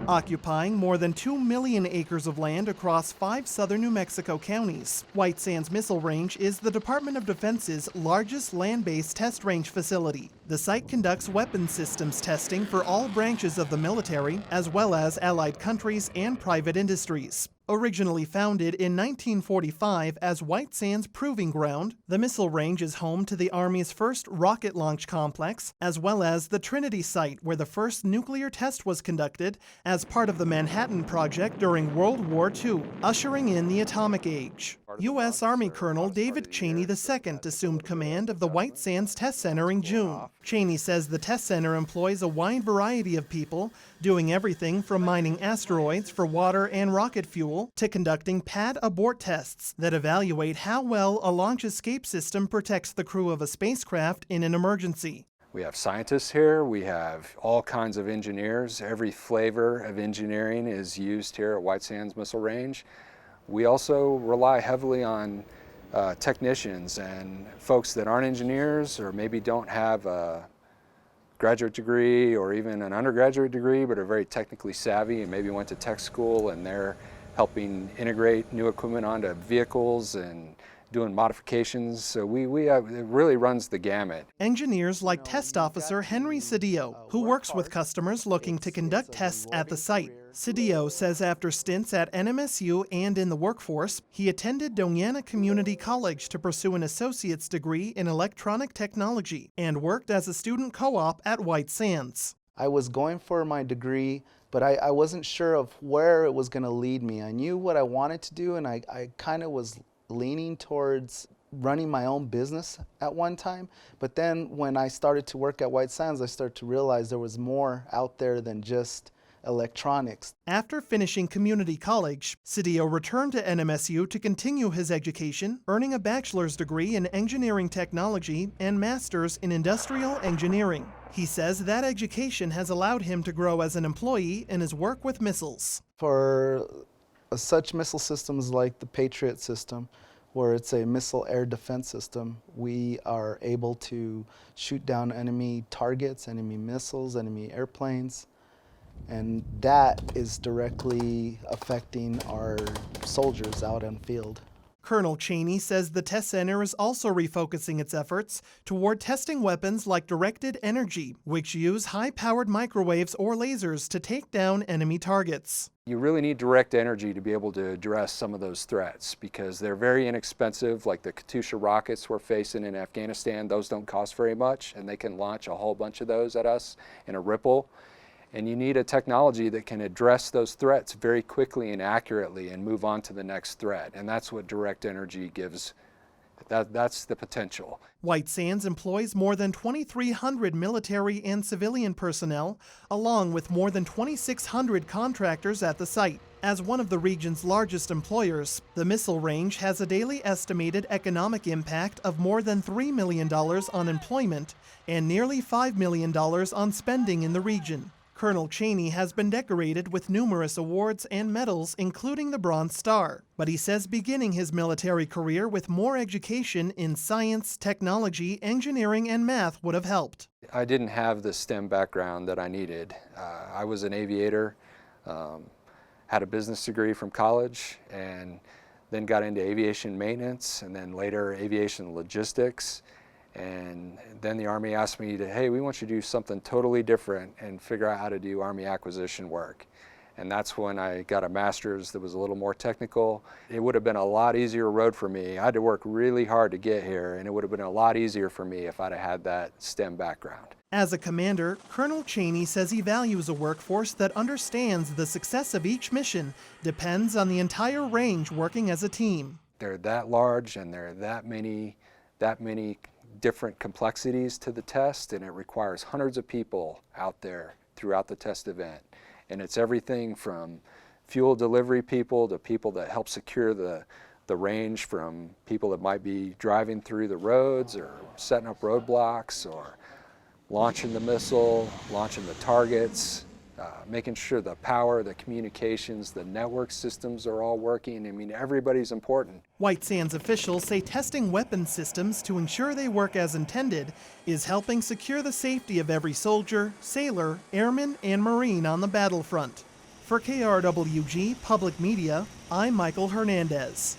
Occupying more than 2 million acres of land across 5 southern New Mexico counties, White Sands Missile Range is the Department of Defense's largest land-based test range facility. The site conducts weapons systems testing for all branches of the military, as well as allied countries and private industries. Originally founded in 1945 as White Sands Proving Ground, the missile range is home to the Army's first rocket launch complex, as well as the Trinity site where the first nuclear test was conducted as part of the Manhattan Project during World War II, ushering in the atomic age. U.S. Army Colonel David Cheney II assumed command of the White Sands Test Center in June. Cheney says the test center employs a wide variety of people, doing everything from mining asteroids for water and rocket fuel to conducting pad abort tests that evaluate how well a launch escape system protects the crew of a spacecraft in an emergency. We have scientists here, we have all kinds of engineers. Every flavor of engineering is used here at White Sands Missile Range. We also rely heavily on technicians and folks that aren't engineers or maybe don't have a graduate degree or even an undergraduate degree but are very technically savvy and maybe went to tech school, and they're helping integrate new equipment onto vehicles and doing modifications. So it really runs the gamut. Engineers like Test Officer Henry Cedillo, who works with customers looking to conduct tests at the site. Cedillo says after stints at NMSU and in the workforce, he attended Doñana Community College to pursue an associate's degree in electronic technology and worked as a student co-op at White Sands. I was going for my degree, but I wasn't sure of where it was going to lead me. I knew what I wanted to do, and I kind of was leaning towards running my own business at one time. But then when I started to work at White Sands, I started to realize there was more out there than just electronics. After finishing community college, Cedillo returned to NMSU to continue his education, earning a bachelor's degree in engineering technology and master's in industrial engineering. He says that education has allowed him to grow as an employee in his work with missiles. For such missile systems like the Patriot system, where it's a missile air defense system, we are able to shoot down enemy targets, enemy missiles, enemy airplanes, and that is directly affecting our soldiers out on field. Colonel Cheney says the test center is also refocusing its efforts toward testing weapons like directed energy, which use high-powered microwaves or lasers to take down enemy targets. You really need direct energy to be able to address some of those threats because they're very inexpensive, like the Katyusha rockets we're facing in Afghanistan. Those don't cost very much, and they can launch a whole bunch of those at us in a ripple. And you need a technology that can address those threats very quickly and accurately and move on to the next threat. And that's what direct energy gives. That's the potential. White Sands employs more than 2,300 military and civilian personnel, along with more than 2,600 contractors at the site. As one of the region's largest employers, the missile range has a daily estimated economic impact of more than $3 million on employment and nearly $5 million on spending in the region. Colonel Cheney has been decorated with numerous awards and medals, including the Bronze Star. But he says beginning his military career with more education in science, technology, engineering, and math would have helped. I didn't have the STEM background that I needed. I was an aviator, had a business degree from college, and then got into aviation maintenance, and then later aviation logistics. And then the Army asked me to, hey, we want you to do something totally different and figure out how to do Army acquisition work. And that's when I got a master's that was a little more technical. It would have been a lot easier road for me. I had to work really hard to get here, and it would have been a lot easier for me if I'd have had that STEM background. As a commander, Colonel Cheney says he values a workforce that understands the success of each mission depends on the entire range working as a team. They're that large, and there are that many different complexities to the test, and it requires hundreds of people out there throughout the test event. And it's everything from fuel delivery people to people that help secure the range, from people that might be driving through the roads or setting up roadblocks or launching the missile, launching the targets, making sure the power, the communications, the network systems are all working. I mean, everybody's important. White Sands officials say testing weapon systems to ensure they work as intended is helping secure the safety of every soldier, sailor, airman, and Marine on the battlefront. For KRWG Public Media, I'm Michael Hernandez.